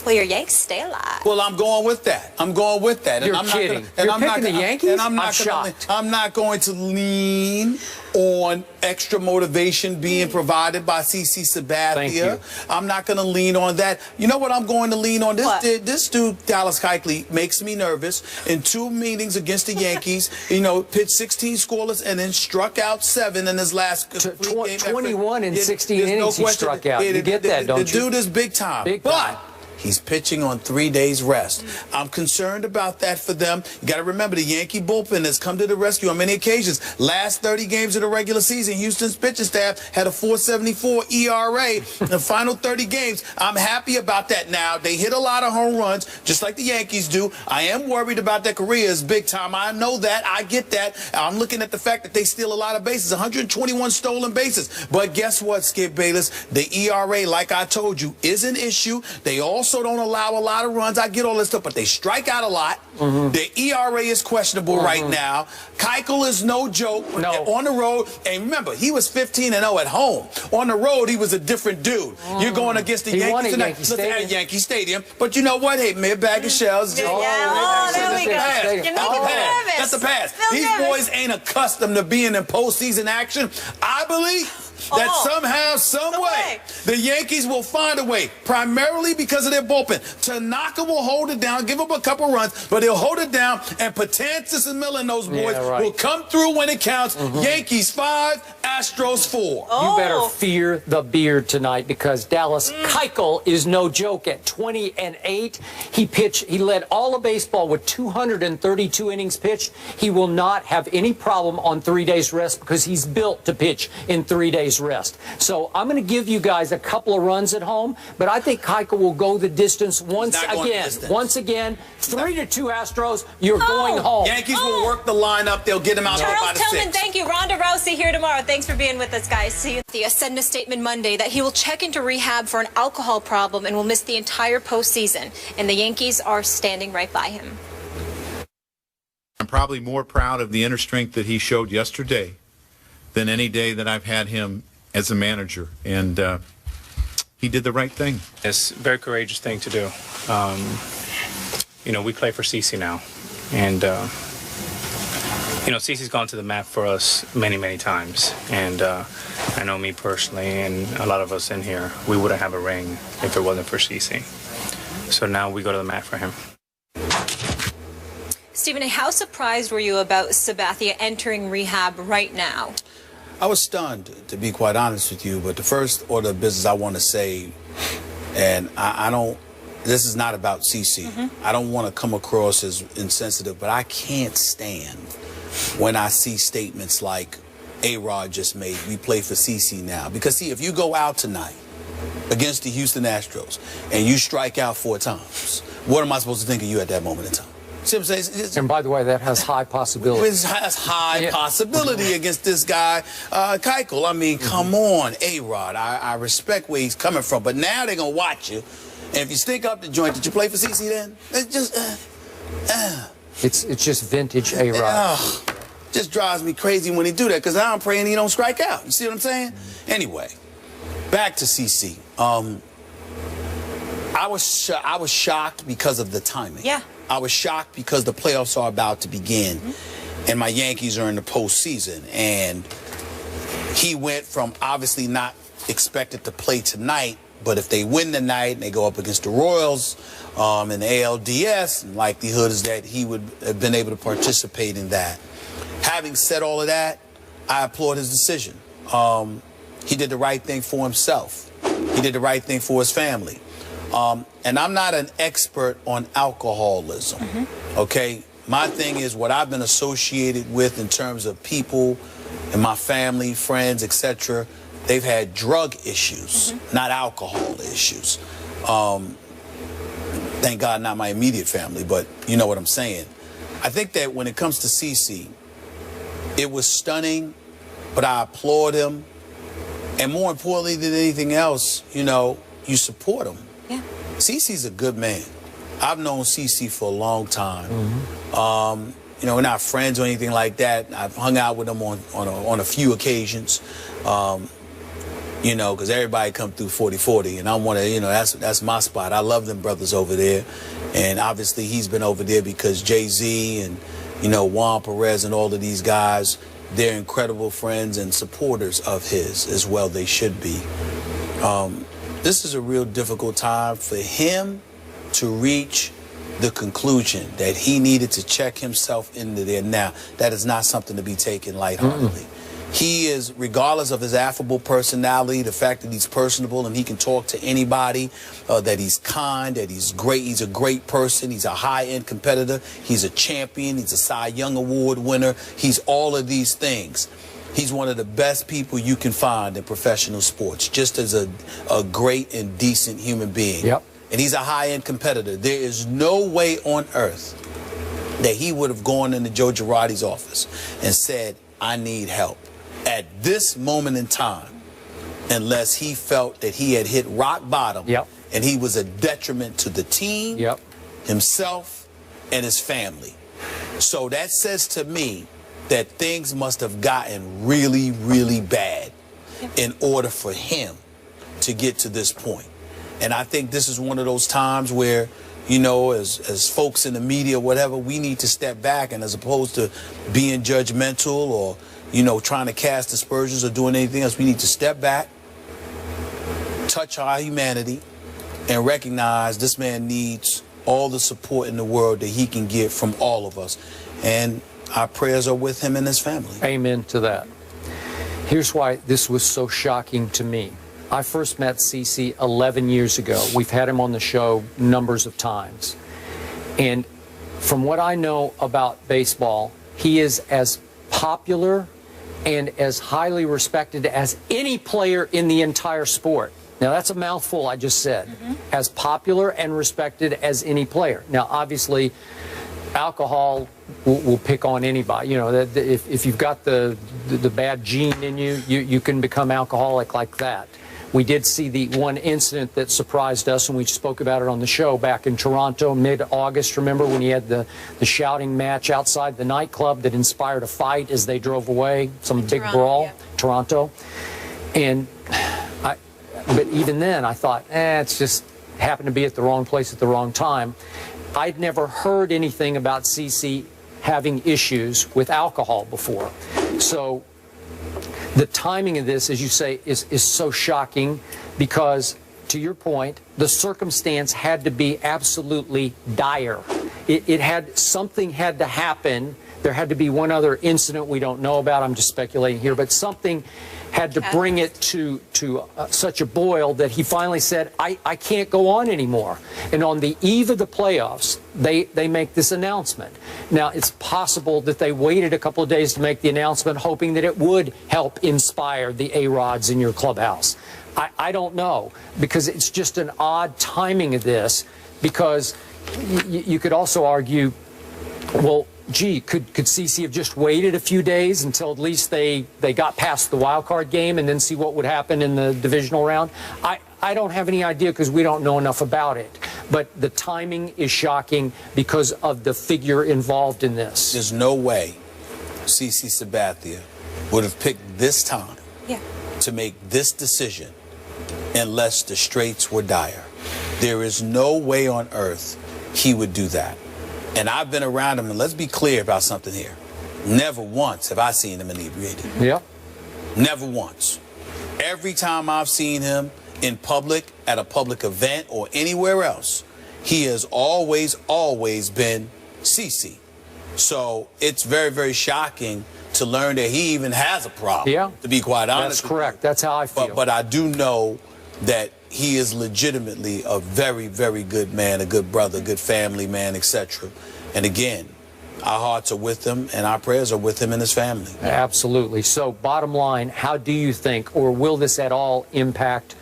Well, your Yanks stay alive. Well, I'm going with that. I'm going with that. You're kidding. You're picking the Yankees? And I'm not going to lean on extra motivation being provided by CC Sabathia. Thank you. I'm not going to lean on that. You know what I'm going to lean on? This dude, Dallas Keuchel, makes me nervous. In 2 meetings against the Yankees, pitched 16 scoreless and then struck out 7 in his last 21 in 16 innings he struck out. You get that, don't you? The dude is big time. Big time. He's pitching on 3 days rest. I'm concerned about that for them. You got to remember, the Yankee bullpen has come to the rescue on many occasions. Last 30 games of the regular season, Houston's pitching staff had a 4.74 ERA in the final 30 games. I'm happy about that now. They hit a lot of home runs, just like the Yankees do. I am worried about their careers big time. I know that. I get that. I'm looking at the fact that they steal a lot of bases, 121 stolen bases. But guess what, Skip Bayless? The ERA, like I told you, is an issue. They also don't allow a lot of runs. I get all this stuff, but they strike out a lot. The ERA is questionable right now. Keuchel is no joke on the road. And remember, he was 15-0 at home. On the road, he was a different dude. You're going against the Yankees tonight. At Yankee Stadium. But you know what? Hey, man, bag of shells. There we go. That's a pass. These boys ain't accustomed to being in postseason action. I believe that somehow, some way, the Yankees will find a way, primarily because of their bullpen. Tanaka will hold it down, give up a couple runs, but he'll hold it down, and Patantis and Miller and those boys will come through when it counts. Yankees 5, Astros 4. You better fear the beard tonight, because Dallas Keuchel is no joke. At 20-8, he led all of baseball with 232 innings pitched. He will not have any problem on 3 days rest, because he's built to pitch in 3 days rest. So I'm going to give you guys a couple of runs at home, but I think Keuchel will go the distance once again. 3-2 Astros. You're going home. Yankees will work the lineup. They'll get him out by the 6. Tillman, thank you. Ronda Rousey here tomorrow. Thanks for being with us, guys. See you. He sent a statement Monday that he will check into rehab for an alcohol problem and will miss the entire postseason. And the Yankees are standing right by him. I'm probably more proud of the inner strength that he showed yesterday than any day that I've had him as a manager, and he did the right thing. It's a very courageous thing to do. We play for CC now, and CC's gone to the mat for us many, many times, and I know me personally and a lot of us in here, we wouldn't have a ring if it wasn't for CC. So now we go to the mat for him. Stephen A., how surprised were you about Sabathia entering rehab right now? I was stunned, to be quite honest with you, but the first order of business I want to say, and I don't, this is not about CC. I don't want to come across as insensitive, but I can't stand when I see statements like A-Rod just made, we play for CC now. Because, see, if you go out tonight against the Houston Astros and you strike out 4 times, what am I supposed to think of you at that moment in time? See what I'm saying? And by the way, that has high possibility. It has high possibility against this guy, Keuchel. I mean, come on, A-Rod. I respect where he's coming from, but now they're going to watch you. And if you stink up the joint, did you play for CC then? It's just, It's just vintage A-Rod. Just drives me crazy when he do that, because now I'm praying he don't strike out. You see what I'm saying? Anyway, back to CC. I was shocked because of the timing. Yeah. I was shocked because the playoffs are about to begin, and my Yankees are in the postseason. And he went from obviously not expected to play tonight, but if they win tonight and they go up against the Royals in the ALDS, likelihood is that he would have been able to participate in that. Having said all of that, I applaud his decision. He did the right thing for himself. He did the right thing for his family. And I'm not an expert on alcoholism, okay? My thing is what I've been associated with in terms of people in my family, friends, etc. They've had drug issues, not alcohol issues. Thank God not my immediate family, but you know what I'm saying. I think that when it comes to CC, it was stunning, but I applaud him. And more importantly than anything else, you support him. Yeah. CC's a good man. I've known CC for a long time. We're not friends or anything like that. I've hung out with him on a few occasions. you know, because everybody come through 40-40, and I want to, you know, that's my spot. I love them brothers over there, and obviously he's been over there because Jay-Z and, you know, Juan Perez and all of these guys, they're incredible friends and supporters of his as well. They should be. This is a real difficult time for him to reach the conclusion that he needed to check himself into there. Now, that is not something to be taken lightheartedly. He is, regardless of his affable personality, the fact that he's personable and he can talk to anybody, that he's kind, that he's great, he's a great person, he's a high-end competitor, he's a champion, he's a Cy Young Award winner, he's all of these things. He's one of the best people you can find in professional sports, just as a great and decent human being. Yep. And he's a high-end competitor. There is no way on earth that he would have gone into Joe Girardi's office and said, I need help at this moment in time, unless he felt that he had hit rock bottom. Yep. And he was a detriment to the team, Yep. himself, and his family. So that says to me that things must have gotten really, really bad in order for him to get to this point. And I think this is one of those times where, you know, as folks in the media, whatever, we need to step back, and as opposed to being judgmental or, you know, trying to cast aspersions or doing anything else, we need to step back, touch our humanity, and recognize this man needs all the support in the world that he can get from all of us. And our prayers are with him and his family. Amen to that. Here's why this was so shocking to me. I first met CeCe 11 years ago. We've had him on the show numbers of times. And from what I know about baseball, he is as popular and as highly respected as any player in the entire sport. Now, that's a mouthful I just said. As popular and respected as any player. Now, obviously, alcohol will pick on anybody. You know, if you've got the bad gene in you, you can become alcoholic like that. We did see the one incident that surprised us, and we spoke about it on the show back in Toronto, mid-August. Remember when he had the shouting match outside the nightclub that inspired a fight as they drove away, some big brawl, yeah. Toronto. And but even then, I thought, it's just happened to be at the wrong place at the wrong time. I'd never heard anything about CeCe having issues with alcohol before. So the timing of this, as you say, is so shocking because, to your point, the circumstance had to be absolutely dire. Something had to happen. There had to be one other incident we don't know about. I'm just speculating here, but something had to bring it to such a boil that he finally said, I can't go on anymore. And on the eve of the playoffs, they make this announcement. Now, it's possible that they waited a couple of days to make the announcement, hoping that it would help inspire the A-Rods in your clubhouse. I don't know, because it's just an odd timing of this, because you could also argue, well, gee, could CeCe have just waited a few days until at least they got past the wild card game and then see what would happen in the divisional round? I don't have any idea because we don't know enough about it. But the timing is shocking because of the figure involved in this. There's no way CeCe Sabathia would have picked this time to make this decision unless the straits were dire. There is no way on earth he would do that. And I've been around him, and let's be clear about something here. Never once have I seen him inebriated. Yeah. Never once. Every time I've seen him in public, at a public event, or anywhere else, he has always been CeCe. So it's very, very shocking to learn that he even has a problem, to be quite honest. That's correct. That's how I feel. But I do know that he is legitimately a very, very good man, a good brother, good family man, etc. And again, our hearts are with him and our prayers are with him and his family. Absolutely. So bottom line, how do you think, or will this at all impact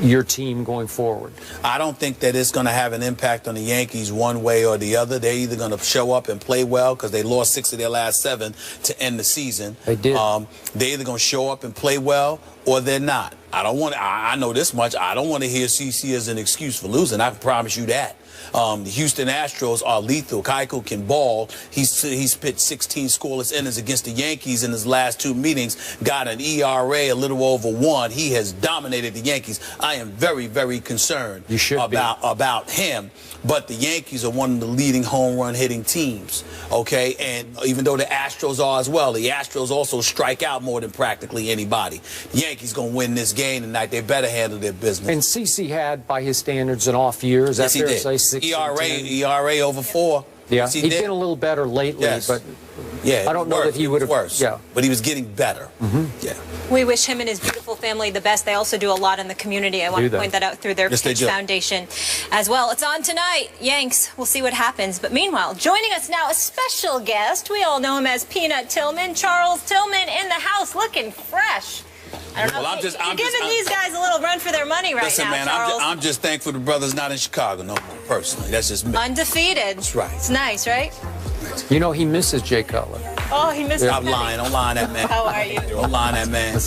your team going forward? I don't think that it's going to have an impact on the Yankees one way or the other. They're either going to show up and play well because they lost 6 of their last 7 to end the season. They did. They're either going to show up and play well or they're not. I know this much. I don't want to hear CC as an excuse for losing. I can promise you that. The Houston Astros are lethal. Keuchel can ball. He's pitched 16 scoreless innings against the Yankees in his last 2 meetings. Got an ERA a little over 1. He has dominated the Yankees. I am very, very concerned about him. But the Yankees are one of the leading home run hitting teams. Okay, and even though the Astros are as well, the Astros also strike out more than practically anybody. The Yankees gonna win this game tonight. They better handle their business. And CC had, by his standards, an off year. Is that fair to say? 6 ERA over 4. Yeah, he's been a little better lately, but yeah, I don't know that he would have worse. Yeah, but he was getting better. Yeah. We wish him and his beautiful family the best. They also do a lot in the community. I want to point that out through their Pitch Foundation as well. It's on tonight. Yanks, we'll see what happens. But meanwhile, joining us now, a special guest. We all know him as Peanut Tillman. Charles Tillman in the house, looking fresh. I don't know. Well, you're giving these guys a little run for their money right listen, now, man, Charles. I'm just thankful the brother's not in Chicago no more, personally. That's just me. Undefeated. That's right. It's nice, right? You know, he misses Jay Cutler. Oh, he misses Stop lying. Don't lie on that man. How are you? Don't lie on that man.